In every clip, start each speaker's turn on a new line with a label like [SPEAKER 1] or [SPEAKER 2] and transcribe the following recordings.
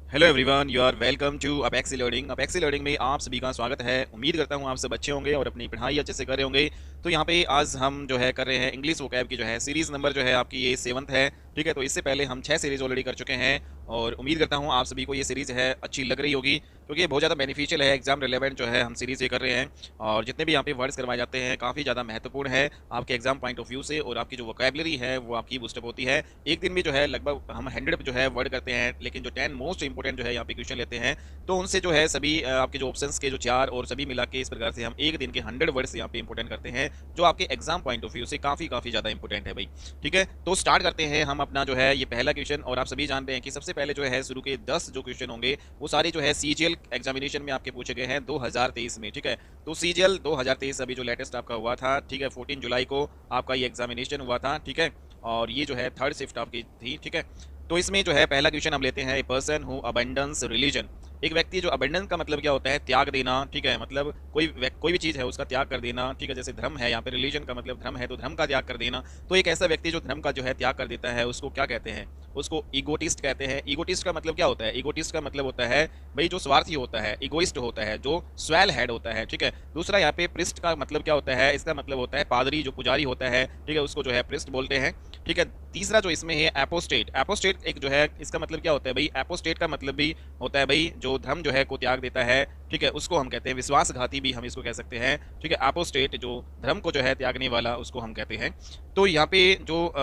[SPEAKER 1] Hello everyone, you are welcome to Apexi learning. Apexi learning में आप सभी का स्वागत है। उम्मीद करता हूँ आप सब अच्छे होंगे और अपनी पढ़ाई अच्छे से कर रहे होंगे। तो यहाँ पे आज हम जो है कर रहे हैं इंग्लिश वोकैब की जो है सीरीज़ नंबर जो है आपकी ये 7th है। ठीक है, तो इससे पहले हम 6 सीरीज़ ऑलरेडी कर चुके हैं और उम्मीद करता हूँ आप सभी को ये सीरीज़ है अच्छी लग रही होगी, क्योंकि ये बहुत ज़्यादा बेनिफिशियल है, एग्जाम रिलेवेंट जो है हम सीरीज़ ये कर रहे हैं। और जितने भी यहाँ पे वर्ड्स करवाए जाते हैं काफ़ी ज़्यादा महत्वपूर्ण है आपके एग्जाम पॉइंट ऑफ व्यू से, और आपकी जो वोकैबलरी है वो आपकी बूस्टअप होती है। एक दिन में जो है लगभग हम 100 जो है वर्ड करते हैं, लेकिन जो 10 मोस्ट इंपॉर्टेंट जो है यहाँ पे क्वेश्चन लेते हैं, तो उनसे जो है सभी आपके जो ऑप्शंस के जो 4 और सभी मिला के इस प्रकार से हम एक दिन के 100 वर्ड्स यहाँ पे इंपॉर्टेंट करते हैं, जो आपके एग्जाम पॉइंट ऑफ व्यू से काफ़ी काफ़ी ज़्यादा इंपॉर्टेंट है भाई। ठीक है, तो स्टार्ट करते हैं हम अपना जो है ये पहला क्वेश्चन। और आप सभी जानते हैं कि सबसे पहले जो है शुरू के 10 जो क्वेश्चन होंगे वो सारे जो है सीजीएल एग्जामिनेशन में आपके पूछे गए हैं 2023 में। ठीक है, तो सीजीएल 2023 अभी जो लेटेस्ट आपका हुआ था, ठीक है, 14 जुलाई को आपका ये एग्जामिनेशन हुआ था। ठीक है, और ये जो है थर्ड शिफ्ट आपकी थी। ठीक है, तो इसमें जो है पहला क्वेश्चन हम लेते हैं, a person who abundance religion. एक व्यक्ति जो अबंडेंस का मतलब क्या होता है, त्याग देना। ठीक है, मतलब कोई भी चीज़ है उसका त्याग कर देना। ठीक है, जैसे धर्म है, यहाँ पे रिलीजन का मतलब धर्म है तो धर्म का त्याग कर देना। तो एक ऐसा व्यक्ति जो धर्म का जो है त्याग कर देता है उसको क्या कहते हैं, उसको ईगोटिस्ट कहते हैं। ईगोटिस्ट का मतलब क्या होता है, ईगोटिस्ट का मतलब होता है भाई जो स्वार्थी होता है, इगोइस्ट होता है, जो स्वेल हेड होता है। ठीक है, दूसरा यहाँ पे प्रिस्ट का मतलब क्या होता है, इसका मतलब होता है पादरी, जो पुजारी होता है। ठीक है, उसको जो है प्रिस्ट बोलते हैं। ठीक है, तीसरा जो इसमें है एपोस्टेट। एपोस्टेट एक जो है इसका मतलब क्या होता है भाई, एपोस्टेट का मतलब भी होता है भाई जो धर्म जो है को त्याग देता है। ठीक है, उसको हम कहते हैं विश्वासघाती भी हम इसको कह सकते हैं। ठीक है, एपोस्टेट जो धर्म को जो है त्यागने वाला उसको हम कहते हैं। तो यहाँ पे जो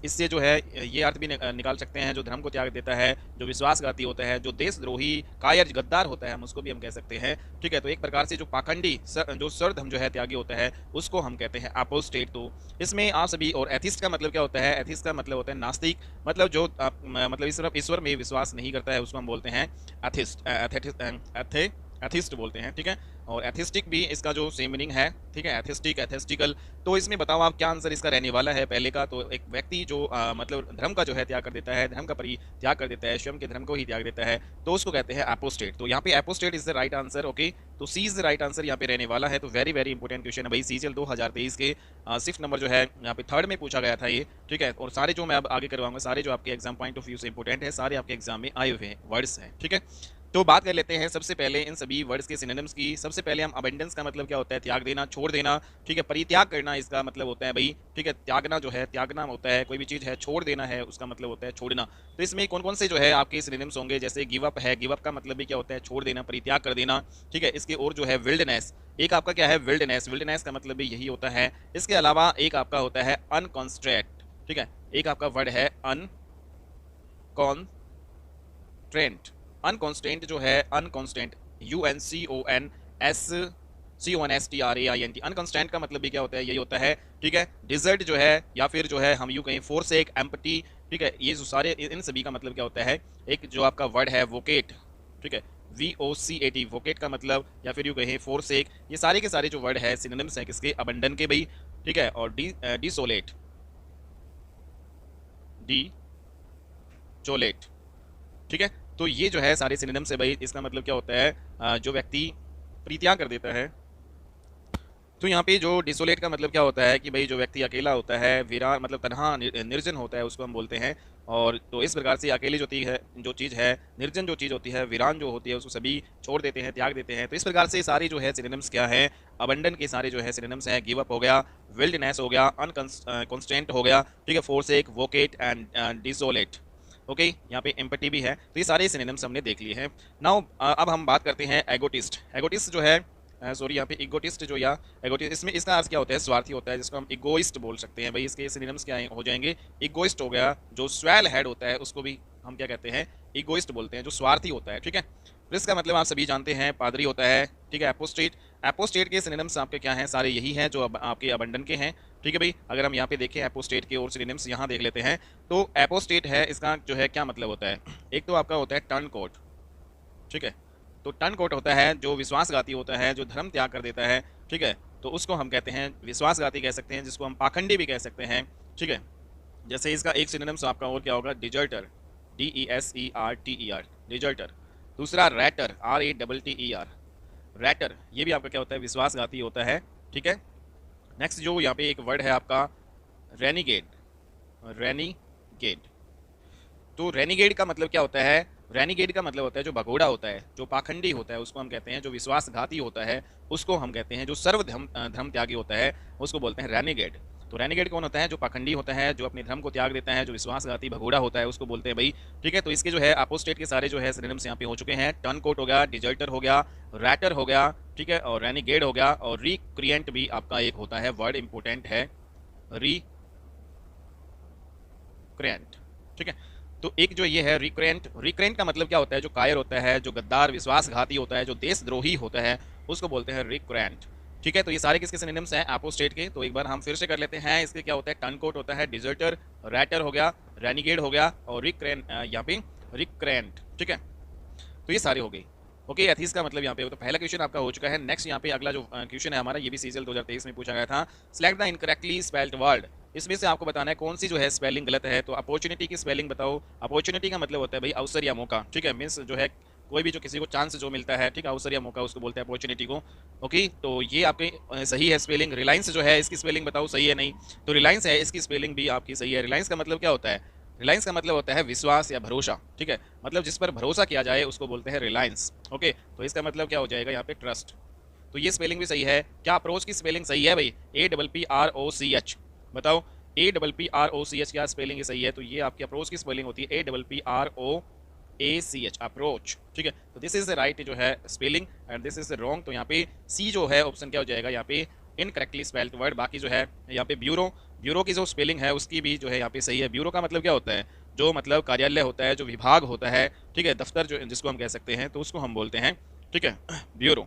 [SPEAKER 1] इससे जो है ये अर्थ भी निकाल सकते हैं, जो धर्म को त्याग देता है, जो विश्वासघाती होता है, जो देशद्रोही कायर गद्दार होता है, हम उसको भी हम कह सकते हैं। ठीक है, तो एक प्रकार से जो पाखंडी जो सर्वधर्म जो है त्यागी होता है उसको हम कहते हैं एपोस्टेट। तो इसमें आप सभी, और एथिस्ट का मतलब क्या होता है, एथिस्ट का मतलब होता है नास्तिक, मतलब जो मतलब ईश्वर में विश्वास नहीं करता है उसको हम बोलते हैं एथिस्ट, एथिस्ट बोलते हैं। ठीक है, और एथिस्टिक भी इसका जो सेम मीनिंग है। ठीक है, एथिस्टिक, एथिस्टिकल। तो इसमें बताओ आप क्या आंसर इसका रहने वाला है पहले का। तो एक व्यक्ति जो मतलब धर्म का जो है त्याग कर देता है, धर्म का परित्याग कर देता है, स्वयं के धर्म को ही त्याग देता है, तो उसको कहते हैं एपोस्टेट। तो यहाँ पे apostate is the right answer. Okay, तो C is the right answer यहाँ पे रहने वाला है। तो वेरी वेरी इंपॉर्टेंट क्वेश्चन है भाई, सीजीएल 2023 के 6th नंबर जो है यहाँ पे थर्ड में पूछा गया था ये। ठीक है, और सारे जो मैं अब आगे करवाऊंगा सारे जो आपके एग्जाम पॉइंट ऑफ व्यू से इंपॉर्टेंट है, सारे आपके एग्जाम में आए हुए हैं वर्ड्स हैं। ठीक है, तो बात कर लेते हैं सबसे पहले इन सभी वर्ड्स के सिनोनिम्स की। सबसे पहले हम अबंडेंस का मतलब क्या होता है, त्याग देना, छोड़ देना। ठीक है, परित्याग करना इसका मतलब होता है भाई। ठीक है, त्यागना जो है, त्यागना होता है कोई भी चीज़ है, छोड़ देना है उसका मतलब होता है छोड़ना। तो इसमें कौन कौन से जो है आपके सिनोनिम्स होंगे, जैसे गिव अप है, गिव अप का मतलब भी क्या होता है, छोड़ देना, परित्याग कर देना। ठीक है, इसके और जो है विल्डनेस, एक आपका क्या है विल्डनेस, विल्डनेस का मतलब भी यही होता है। इसके अलावा एक आपका होता है अनकॉन्स्ट्रैक्ट। ठीक है, एक आपका वर्ड है अनकॉन्स्ट्रेंट। अनकॉन्स्टेंट जो है, अनकॉन्स्टेंट, UNCONSTRAINT। अनकॉन्स्टेंट का मतलब भी क्या होता है, यही होता है। ठीक है, डिजर्ट जो है, या फिर जो है हम यूं कहें फोरसेक, एम्प्टी। ठीक है, ये जो सारे इन सभी का मतलब क्या होता है, एक जो आपका वर्ड है वोकेट। ठीक है, VOCAT, वोकेट का मतलब, या फिर यूं कहें फोरसेक, ये सारे के सारे जो वर्ड है सिनोनिम्स हैं किसके, अबंडन के भाई। ठीक है, और डिसोलेट, डिचोलेट। ठीक है, तो ये जो है सारे सिनोनिम्स है भाई। इसका मतलब क्या होता है, जो व्यक्ति परित्याग कर देता है। तो यहाँ पे जो डिसोलेट का मतलब क्या होता है कि भाई जो व्यक्ति अकेला होता है, वीरान मतलब तनहा निर्जन होता है, उसको हम बोलते हैं। और तो इस प्रकार से अकेली जो चीज़ है, निर्जन जो चीज़ होती है, वीरान जो होती है, उसको सभी छोड़ देते हैं, त्याग देते हैं। तो इस प्रकार से सारे जो है सिनोनिम्स क्या है, अबंडन के सारे जो है सिनोनिम्स हैं, गिव अप हो गया, विल्डनेस हो गया, अनकॉन्स्टेंट हो गया। ठीक है, फोरसेक, वोकेट एंड डिसोलेट। ओके, यहाँ पे एम्पटी भी है। तो ये सारे सिनोनिम्स हमने देख लिए हैं। नाउ अब हम बात करते हैं एगोटिस्ट। एगोटिस्ट जो है, सॉरी यहाँ पे इगोटिस्ट जो, या एगोटिस्ट, इसमें इसका अर्थ क्या होता है, स्वार्थी होता है, जिसको हम इगोइस्ट बोल सकते हैं भाई। इसके सिनोनिम्स क्या हो जाएंगे, इगोइस्ट हो गया, जो स्वेल हेड होता है उसको भी हम क्या कहते हैं, इगोइस्ट बोलते हैं, जो स्वार्थी होता है। ठीक है, प्रिस का मतलब आप सभी जानते हैं पादरी होता है। ठीक है, एपोस्टेट, एपोस्टेट के सिनोनिम्स आपके क्या हैं, सारे यही हैं जो अब आपके अबंडन के हैं। ठीक है भाई, अगर हम यहाँ पे देखें एपोस्टेट के और सिनोनिम्स यहाँ देख लेते हैं। तो एपोस्टेट है, इसका जो है क्या मतलब होता है, एक तो आपका होता है टर्न कोट। ठीक है, तो टर्न कोट होता है जो विश्वासघाती होता है, जो धर्म त्याग कर देता है। ठीक है, तो उसको हम कहते हैं विश्वासघाती कह सकते हैं, जिसको हम पाखंडी भी कह सकते हैं। ठीक है, जैसे इसका एक सिनोनिम्स आपका और क्या होगा, डिजर्टर, DESERTER, डिजर्टर। दूसरा रैटर, RATTER, रैटर, ये भी आपका क्या होता है, विश्वासघाती होता है। ठीक है, नेक्स्ट जो यहाँ पे एक वर्ड है आपका रेनिगेड, रेनीगेड। तो रेनिगेड का मतलब क्या होता है, रेनिगेड का मतलब होता है जो भगोड़ा होता है, जो पाखंडी होता है उसको हम कहते हैं, जो विश्वासघाती होता है उसको हम कहते हैं, जो धर्म त्यागी होता है उसको बोलते हैं रेनिगेड। तो रेनिगेड कौन होता है? जो पाखंडी होता है, जो अपने धर्म को त्याग देता है, जो विश्वासघाती भगोड़ा होता है उसको बोलते हैं भाई। ठीक है, तो इसके जो है अपोस्टेट के सारे जो है सिनोनिम्स यहाँ पे हो चुके हैं। टर्नकोट हो गया, डिजर्टर हो गया, रैटर हो गया, ठीक है, और रेनिगेड हो गया, और रिक्रिएंट भी आपका एक होता है, वर्ड इंपोर्टेंट है, रिक्रिएंट। ठीक है, तो एक जो ये है रिक्रेंट, रिक्रेंट का मतलब क्या होता है? जो कायर होता है, जो गद्दार विश्वासघाती होता है, जो देशद्रोही होता है उसको बोलते हैं रिक्रेंट। ठीक है, तो ये सारे किसके सिनोनिम्स हैं? अपोस्टेट के। तो एक बार हम फिर से कर लेते हैं। इसके क्या होता है? टर्नकोट होता है, डिजर्टर, रैटर हो गया, रेनिगेड हो गया, और यहाँ पे रिक्रेंट। ठीक है, तो ये सारे हो गए। ओके, एथीस का मतलब यहाँ पे तो पहला क्वेश्चन आपका हो चुका है। नेक्स्ट यहाँ पे अगला जो क्वेश्चन है हमारा, ये भी सीजीएल 2023 में पूछा गया था। Select the incorrectly spelled word. इसमें से आपको बताना है कौन सी जो है स्पेलिंग गलत है। तो अपॉर्चुनिटी की स्पेलिंग बताओ। अपॉर्चुनिटी का मतलब होता है भाई अवसर या मौका। ठीक है, मीन्स जो है कोई भी जो किसी को चांस जो मिलता है, ठीक है, अवसर या मौका उसको बोलते हैं अपॉर्चुनिटी को। ओके, तो ये आपके सही है स्पेलिंग। रिलायंस जो है इसकी स्पेलिंग बताओ सही है नहीं। तो रिलायंस है, इसकी स्पेलिंग भी आपकी सही है। रिलायंस का मतलब क्या होता है? रिलायंस का मतलब होता है विश्वास या भरोसा। ठीक है, मतलब जिस पर भरोसा किया जाए उसको बोलते हैं रिलायंस। ओके, तो इसका मतलब क्या हो जाएगा यहाँ पे? ट्रस्ट। तो ये स्पेलिंग भी सही है। क्या अप्रोच की स्पेलिंग सही है भाई? APPROCH। बताओ, APPROCH क्या स्पेलिंग सही है? तो ये आपकी अप्रोच की स्पेलिंग होती है APPROACH, अप्रोच। ठीक है, तो दिस इज द राइट जो है spelling and this is wrong. तो यहाँ पे सी जो है ऑप्शन क्या हो जाएगा यहाँ पे? Incorrectly spelled word. बाकी जो है यहाँ पे ब्यूरो, ब्यूरो की जो स्पेलिंग है उसकी भी जो है यहाँ पे सही है। ब्यूरो का मतलब क्या होता है? जो मतलब कार्यालय होता है, जो विभाग होता है, ठीक है, दफ्तर जो जिसको हम कह सकते हैं, तो उसको हम बोलते हैं, ठीक है, ब्यूरो।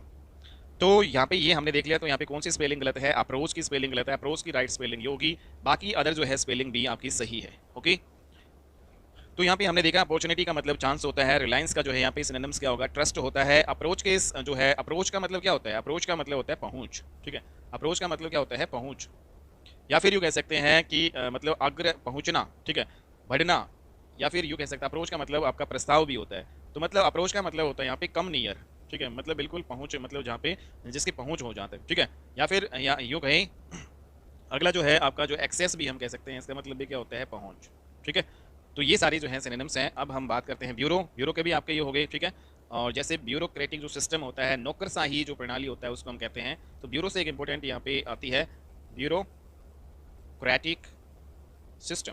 [SPEAKER 1] तो यहाँ पे ये हमने देख लिया। तो यहाँ पे कौन सी स्पेलिंग गलत है? अप्रोच की स्पेलिंग गलत है, अप्रोच की राइट स्पेलिंग ये होगी। बाकी अदर जो है स्पेलिंग भी आपकी सही है। ओके, तो यहाँ पे हमने देखा अपॉर्चुनिटी का मतलब चांस होता है। रिलायंस का जो है यहाँ पे सिनोनिम्स क्या होगा? ट्रस्ट होता है। अप्रोच के जो है, अप्रोच का मतलब क्या होता है? अप्रोच का मतलब होता है पहुंच। ठीक है, अप्रोच का मतलब क्या होता है? पहुंच। या फिर यूँ कह सकते हैं कि मतलब अग्र पहुंचना, ठीक है, बढ़ना। या फिर यूँ कह सकते हैं अप्रोच का मतलब आपका प्रस्ताव भी होता है। तो मतलब अप्रोच का मतलब होता है यहाँ पे कम नियर। ठीक है, मतलब बिल्कुल पहुंच, मतलब जहाँ पे जिसकी पहुंच हो जाता है। ठीक है, या फिर यूँ कहें अगला जो है आपका जो एक्सेस भी हम कह सकते हैं, इसका मतलब भी क्या होता है? पहुंच। ठीक है, तो ये सारी जो है सिनोनिम्स हैं। अब हम बात करते हैं ब्यूरो। ब्यूरो के भी आपके ये हो गए। ठीक है, और जैसे ब्यूरोक्रेटिक जो सिस्टम होता है, नौकरशाही जो प्रणाली होता है उसको हम कहते हैं। तो ब्यूरो से एक इंपॉर्टेंट यहाँ पे आती है ब्यूरोक्रेटिक सिस्टम।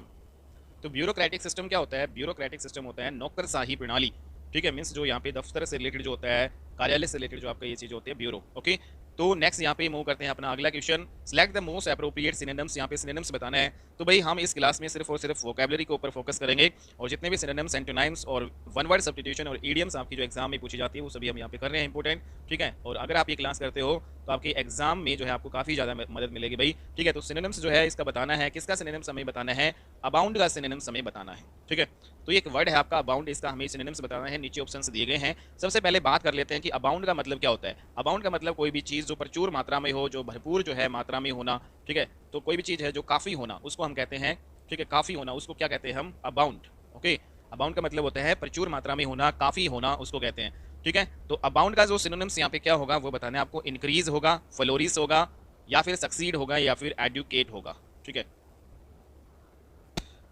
[SPEAKER 1] तो ब्यूरोक्रेटिक सिस्टम क्या होता है? ब्यूरोक्रेटिक सिस्टम होता है नौकरशाही प्रणाली। ठीक है, मीन्स जो यहाँ पे दफ्तर से रिलेटेड जो होता है, कार्यालय से रिलेटेड जो आपका ये चीज़ होती है, ब्यूरो। ओके, तो नेक्स्ट यहाँ पे मूव करते हैं अपना अगला question. Select the most appropriate synonyms. यहाँ पे सिनोनिम्स बताना है। तो भाई हम इस क्लास में सिर्फ और सिर्फ वोकैबुलरी के ऊपर फोकस करेंगे, और जितने भी सिनोनिम्स, एंटोनिम्स और वन वर्ड सब्स्टिट्यूशन और इडियम्स आपकी जो एग्जाम में पूछी जाती है वो सभी हम यहाँ पे कर रहे हैं इंपॉर्टेंट। ठीक है, और अगर आप ये क्लास करते हो तो आपके एग्जाम में जो है आपको काफ़ी ज़्यादा मदद मिलेगी भाई। ठीक है, तो सिनोनिम्स जो है इसका बताना है। किसका सिनोनिम्स हमें बताना है? अबाउंड का सिनोनिम्स हमें बताना है। ठीक है, तो एक वर्ड है आपका अबाउंड, इसका हमें सिनोनिम्स बताना है। नीचे ऑप्शंस दिए गए हैं। सबसे पहले बात कर लेते हैं कि अबाउंड का मतलब क्या होता है। अबाउंड का मतलब कोई भी चीज़ जो प्रचुर मात्रा में हो, जो भरपूर जो है मात्रा में होना। ठीक है, तो कोई भी चीज़ है जो काफ़ी होना उसको हम कहते हैं, ठीक है, काफ़ी होना उसको क्या कहते हैं हम? अबाउंड। ओके, अबाउंड का मतलब होता है प्रचुर मात्रा में होना, काफ़ी होना उसको कहते हैं। ठीक है, तो अबाउंड का जो सिनोनिम्स यहाँ पे क्या होगा वो बताना है आपको। इंक्रीज होगा, फ्लोरिस होगा, या फिर सक्सीड होगा, या फिर एडुकेट होगा। ठीक है,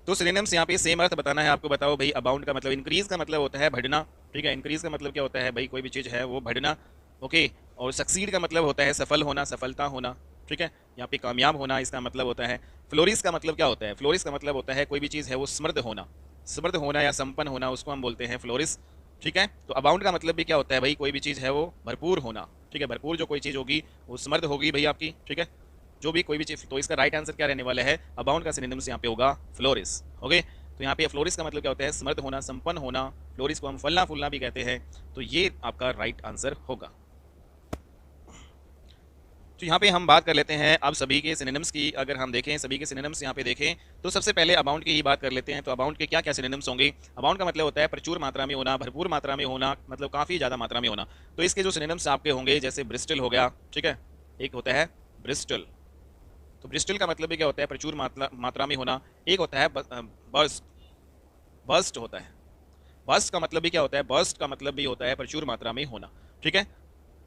[SPEAKER 1] तो सिनोनिम्स यहाँ पे सेम अर्थ बताना है आपको। बताओ भाई, अबाउंड का मतलब इंक्रीज का मतलब होता है बढ़ना। ठीक है, इंक्रीज का मतलब क्या होता है भाई? कोई भी चीज़ है वो बढ़ना। ओके, और सक्सीड का मतलब होता है सफल होना, सफलता होना। ठीक है, यहाँ पे कामयाब होना इसका मतलब होता है। फ्लोरिस का मतलब क्या होता है? फ्लोरिस का मतलब होता है कोई भी चीज़ है वो समृद्ध होना, समृद्ध होना या संपन्न होना, उसको हम बोलते हैं फ्लोरिस। ठीक है, तो अबाउंड का मतलब भी क्या होता है भाई? कोई भी चीज़ है वो भरपूर होना। ठीक है, भरपूर जो कोई चीज़ होगी वो समृद्ध होगी भाई आपकी। ठीक है, जो भी कोई भी चीज़। तो इसका राइट आंसर क्या रहने वाला है? अबाउंड का सिनोनिम्स यहाँ पे होगा फ्लोरिस। ओके, तो यहाँ पे फ्लोरिस का मतलब क्या होता है? समृद्ध होना, संपन्न होना। फ्लोरिस को हम फलना फूलना भी कहते हैं। तो ये आपका राइट आंसर होगा। तो यहाँ पे हम बात कर लेते हैं अब सभी के सिनोनिम्स की। अगर हम देखें सभी के सिनोनिम्स यहाँ पे देखें तो सबसे पहले अबाउंड की ही बात कर लेते हैं। तो अबाउंड के क्या क्या सिनोनिम्स होंगे? अबाउंड का मतलब होता है प्रचुर मात्रा में होना, भरपूर मात्रा में होना, मतलब काफ़ी ज़्यादा मात्रा में होना। तो इसके जो सिनोनिम्स आपके होंगे, जैसे ब्रिस्टल हो गया। ठीक है, एक होता है ब्रिस्टल। तो ब्रिस्टल का मतलब भी क्या होता है? प्रचुर मात्रा में होना। एक होता है बर्स्ट, बर्स्ट होता है। बर्स्ट का मतलब भी क्या होता है? बर्स्ट का मतलब भी होता है प्रचुर मात्रा में होना। ठीक है,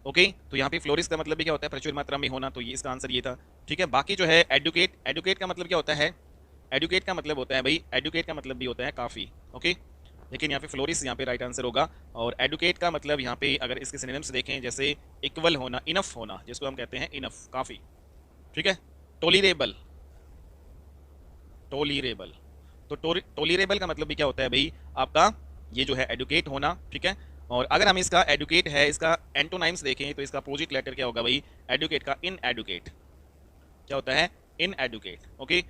[SPEAKER 1] ओके, तो यहाँ पे फ्लोरिस का मतलब भी क्या होता है? प्रचुर मात्रा में होना। तो ये इसका आंसर ये था। ठीक है, बाकी जो है एडुकेट, एडुकेट का मतलब क्या होता है? एडुकेट का मतलब होता है भाई, एडुकेट का मतलब भी होता है काफ़ी। ओके, लेकिन यहाँ पे फ्लोरिश यहाँ पे राइट आंसर होगा। और एडुकेट का मतलब यहाँ पे अगर इसके सिनोनिम्स देखें, जैसे इक्वल होना, इनफ होना, जिसको हम कहते हैं इनफ, काफ़ी, ठीक है। टोलिरेबल, टोलिरेबल, तो टोलिरेबल का मतलब भी क्या होता है भाई आपका, ये जो है एडुकेट होना, ठीक है। और अगर हम इसका एडुकेट है, इसका एंटोनाइम्स देखें तो इसका अपोजिट लेटर क्या होगा भाई एडुकेट का, इन एडुकेट, क्या होता है इन एडुकेट, ओके।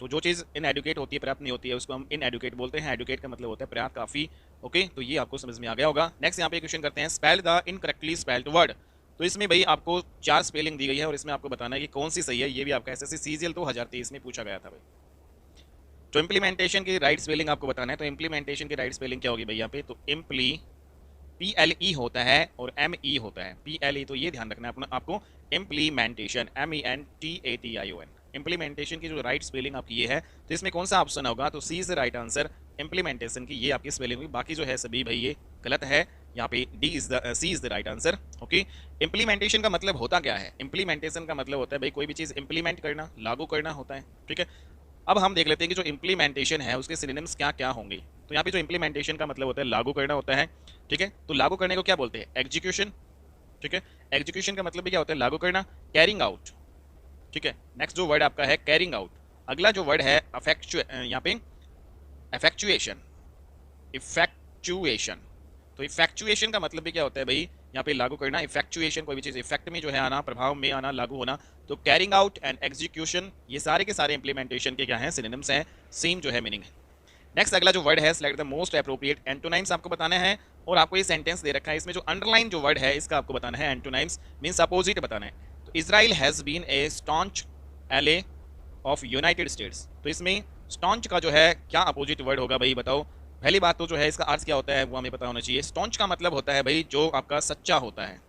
[SPEAKER 1] तो जो चीज़ इन एडुकेट होती है, पर्याप्त नहीं होती है, उसको हम इन एडुकेट बोलते हैं। एडुकेट का मतलब होता है पर्याप्त, काफ़ी, ओके। तो ये आपको समझ में आ गया होगा। नेक्स्ट यहाँ पे क्वेश्चन करते हैं, spell the incorrectly spelled word. तो इसमें भाई आपको 4 स्पेलिंग दी गई है और इसमें आपको बताना है कि कौन सी सही है। ये भी आपका एसएससी सीजीएल 2023 में पूछा गया था भाई। तो इम्प्लीमेंटेशन की राइट स्पेलिंग आपको बताना है। तो इम्प्लीमेंटेशन की राइट स्पेलिंग क्या होगी भाई यहाँ पे, तो इम्प्ली, PLE होता है और ME होता है। PLE तो ये ध्यान रखना है आपको, इम्प्लीमेंटेशन, MENTATION। इम्प्लीमेंटेशन की जो राइट स्पेलिंग आपकी ये है, तो इसमें कौन सा ऑप्शन होगा, तो C is the right answer. Implementation की ये आपकी स्पेलिंग हुई, बाकी जो है सभी भाई ये गलत है। यहाँ पे C is the right answer, okay. Implementation का मतलब होता क्या है, इम्प्लीमेंटेशन का मतलब होता है भाई कोई भी चीज़ इम्प्लीमेंट करना, लागू करना होता है, ठीक है। अब हम देख लेते हैं कि जो इम्प्लीमेंटेशन है उसके सिनोनिम्स क्या क्या होंगे। तो यहाँ पे जो इम्प्लीमेंटेशन का मतलब होता है लागू करना होता है, ठीक है। तो लागू करने को क्या बोलते हैं, एग्जीक्यूशन, ठीक है। एग्जीक्यूशन का मतलब भी क्या होता है, लागू करना, कैरिंग आउट, ठीक है। नेक्स्ट जो वर्ड आपका है कैरिंग आउट। अगला जो वर्ड है यहाँ पे इफेक्चुएशन, इफेक्चुएशन। तो इफेक्चुएशन का मतलब भी क्या होता है भाई, यहाँ पे लागू करना। इफेक्चुएशन कोई भी चीज़ इफेक्ट में जो है आना, प्रभाव में आना, लागू होना। तो कैरिंग आउट एंड एग्जीक्यूशन ये सारे के सारे इंप्लीमेंटेशन के क्या हैं, सिनोनिम्स हैं, सेम जो है मीनिंग है। नेक्स्ट अगला जो वर्ड है, सेलेक्ट द मोस्ट एप्रोप्रिएट एंटोनाइम्स आपको बताना है। और आपको ये सेंटेंस दे रखा है, इसमें जो अंडरलाइन जो वर्ड है इसका आपको बताना है, एंटोनाइम्स मींस अपोजिट बताना है। तो Israel has been a staunch ally of United States. तो इसमें स्टॉन्च का जो है क्या अपोजिट वर्ड होगा भाई बताओ। पहली बात तो जो है इसका अर्थ क्या होता है वो हमें पता होना चाहिए। स्टॉन्च का मतलब होता है भाई जो आपका सच्चा होता है।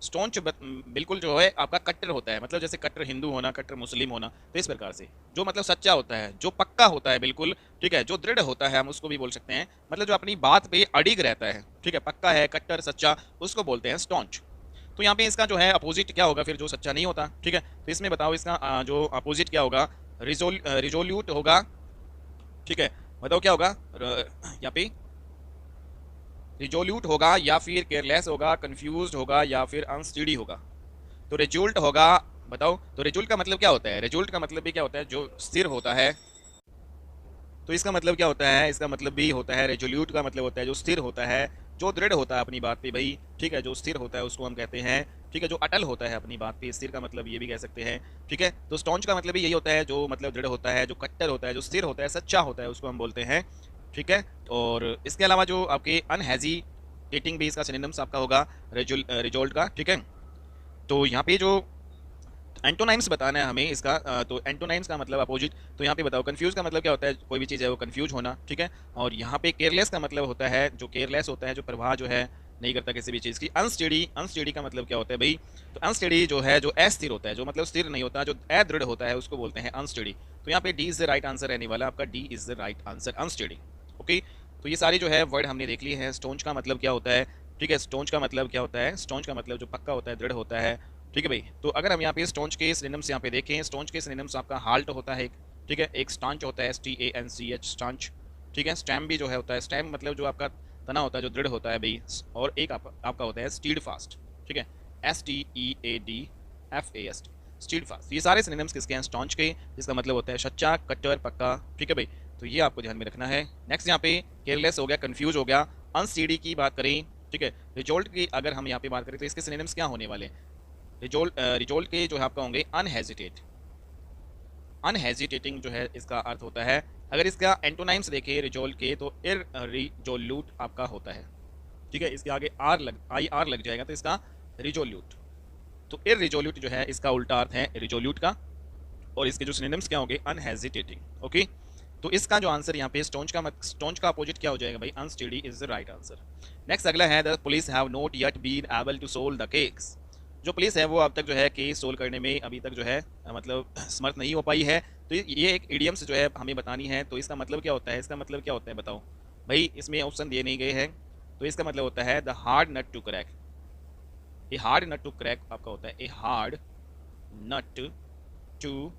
[SPEAKER 1] स्टॉन्च बिल्कुल जो है आपका कट्टर होता है, मतलब जैसे कट्टर हिंदू होना, कट्टर मुस्लिम होना, तो इस प्रकार से जो मतलब सच्चा होता है, जो पक्का होता है बिल्कुल, ठीक है, जो दृढ़ होता है, हम उसको भी बोल सकते हैं, मतलब जो अपनी बात पे अडिग रहता है, ठीक है, पक्का है, कट्टर, सच्चा, उसको बोलते हैं स्टॉन्च। तो यहाँ पे इसका जो है अपोजिट क्या होगा फिर, जो सच्चा नहीं होता, ठीक है। तो इसमें बताओ इसका जो अपोजिट क्या होगा, रिजोल्यूट होगा, ठीक है। बताओ क्या होगा यहाँ पे, रिजोल्यूट होगा या फिर केयरलेस होगा, कंफ्यूज्ड होगा या फिर अनस्टडी होगा। तो रिजल्ट होगा, बताओ। तो रिजल्ट का मतलब क्या होता है, रिजल्ट का मतलब भी क्या होता है, जो स्थिर होता है। तो इसका मतलब क्या होता है, इसका मतलब भी होता है, रेजोल्यूट का मतलब होता है जो स्थिर होता है, जो दृढ़ होता है अपनी बात पे भाई, ठीक है, जो स्थिर होता है उसको हम कहते हैं, ठीक है, जो अटल होता है अपनी बात पे। स्थिर का मतलब ये भी कह सकते हैं, ठीक है। तो स्टॉन्च का मतलब भी यही होता है, जो मतलब दृढ़ होता है, जो कट्टर होता है, जो स्थिर होता है, सच्चा होता है, उसको हम बोलते हैं, ठीक है। और इसके अलावा जो आपके अनहेजिटेटिंग भी इसका सिनोनिम्स आपका होगा रिजोल्ट का, ठीक है। तो यहाँ पे जो एंटोनाइम्स बताना है हमें इसका, तो एंटोनाइम्स का मतलब अपोजिट। तो यहाँ पे बताओ, कंफ्यूज का मतलब क्या होता है, कोई भी चीज़ है वो कंफ्यूज होना, ठीक है। और यहाँ पे केयरलेस का मतलब होता है, जो केयरलेस होता है, जो प्रवाह जो है नहीं करता किसी भी चीज़ की। अनस्टेडी, अनस्टेडी का मतलब क्या होता है भाई, तो अनस्टेडी जो है, जो अस्थिर होता है, जो मतलब स्थिर नहीं होता, जो अदृढ़ होता है, उसको बोलते हैं अनस्टेडी। तो यहाँ पे D is the right answer रहने वाला आपका, D is the right answer, unsteady, okay. तो ये सारी जो है वर्ड हमने देख ली है। स्टोन्च का मतलब क्या होता है, ठीक है, स्टोन्च का मतलब क्या होता है, स्टोन्च का मतलब जो पक्का होता है, दृढ़ होता है, ठीक है भाई। तो अगर हम यहाँ पे स्टोन्च के सिनोनिम्स यहाँ पे देखें, स्टोन्च के सिनोनिम्स आपका हाल्ट होता है एक, ठीक है, एक स्टांच होता है, STANCH स्टांच, ठीक है। स्टैम भी जो है होता है, स्टैम मतलब जो आपका तना होता है, जो दृढ़ होता है भाई। और एक आपका होता है स्टीड फास्ट, ठीक है, STEADFAST, स्टीड फास्ट। ये सारे सिनोनिम्स किसके हैं, स्टोन्च के, जिसका मतलब होता है सच्चा, कट्टर, पक्का, ठीक है भाई। तो ये आपको ध्यान में रखना है। नेक्स्ट यहाँ पे केयरलेस हो गया, कंफ्यूज हो गया। अनस्टेडी की बात करें, ठीक है, रिजोल्ट की अगर हम यहाँ पे बात करें तो इसके सिनोनिम्स क्या होने वाले हैं। रिजोल्ट के जो है आपका होंगे अनहेजिटेट, अनहेजिटेटिंग जो है इसका अर्थ होता है। अगर इसका एंटोनाइम्स देखें रिजोल्ट के, तो इररिजोल्यूट आपका होता है, ठीक है। इसके आगे आर लग जाएगा तो इसका रिजोल्यूट। तो इररिजोल्यूट जो है इसका उल्टा अर्थ है रिजोल्यूट का। और इसके जो सिनोनिम्स क्या होंगे, अनहेजिटेटिंग, ओके। तो इसका जो आंसर यहाँ पे स्टोन्च का अपोजिट क्या हो जाएगा भाई, unsteady is the right answer. Next अगला है, the police have not yet been able to solve the case. जो पुलिस है वो अब तक जो है केस सोल्व करने में अभी तक जो है मतलब समर्थ नहीं हो पाई है। तो ये एक इडियम्स जो है हमें बतानी है। तो इसका मतलब क्या होता है, इसका मतलब क्या होता है बताओ भाई। इसमें ऑप्शन दिए नहीं गए हैं। तो इसका मतलब होता है the hard nut to crack. A hard nut to crack आपका होता है a hard nut to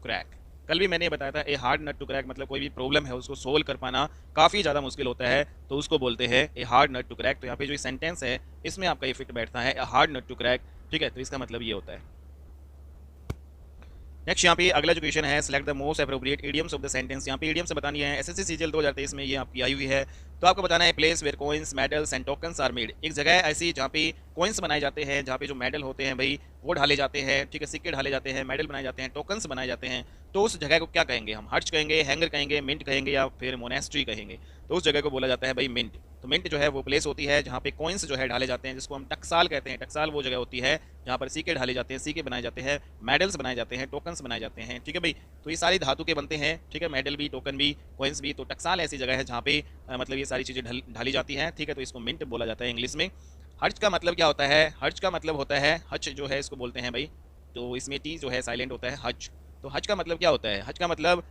[SPEAKER 1] crack, कल भी मैंने बताया था a hard nut to crack, मतलब कोई भी प्रॉब्लम है उसको सोल्व कर पाना काफ़ी ज़्यादा मुश्किल होता है, तो उसको बोलते हैं a hard nut to crack. तो यहाँ पे जो सेंटेंस है इसमें आपका ये फिट बैठता है, a hard nut to crack, ठीक है। तो इसका मतलब ये होता है। नेक्स्ट यहाँ पे अगला जो क्वेश्चन है, select the most appropriate idioms of the sentence. यहाँ पे इडियम से बतानी है, एसएससी सीजीएल 2023 में ये आपकी आई हुई है। तो आपको बताना है place where coins medals and tokens are made. एक जगह ऐसी जहाँ पे कॉइन्स बनाए जाते हैं, जहाँ पे जो मेडल होते हैं भाई वो ढाले जाते हैं, ठीक है, सिक्के ढाले जाते हैं, मेडल बनाए जाते हैं, टोकन्स बनाए जाते हैं। तो उस जगह को क्या कहेंगे हम? हट्स कहेंगे, हैंगर कहेंगे, मिंट कहेंगे या फिर मोनेस्ट्री कहेंगे? तो उस जगह को बोला जाता है भाई मिंट। तो मिंट जो है वो प्लेस होती है जहाँ पे कॉइन्स जो है ढाले जाते हैं, जिसको हम टकसाल कहते हैं। टकसाल वो जगह होती है जहाँ पर सिक्के ढाले जाते हैं, सिक्के बनाए जाते हैं, मेडल्स बनाए जाते हैं, टोकन्स बनाए जाते हैं, ठीक है भाई। तो ये सारी धातु के बनते हैं, ठीक है, मेडल भी, टोकन भी, कॉइन्स भी। तो टकसाल ऐसी जगह है जहाँ पे मतलब ये सारी चीज़ें ढाली जाती हैं, ठीक है। तो इसको मिंट बोला जाता है इंग्लिश में। हर्च का मतलब क्या होता है? हर्च का मतलब होता है, हच जो है इसको बोलते हैं भाई, तो इसमें टी जो है साइलेंट होता है, हच। तो हज का मतलब क्या होता है? हज का मतलब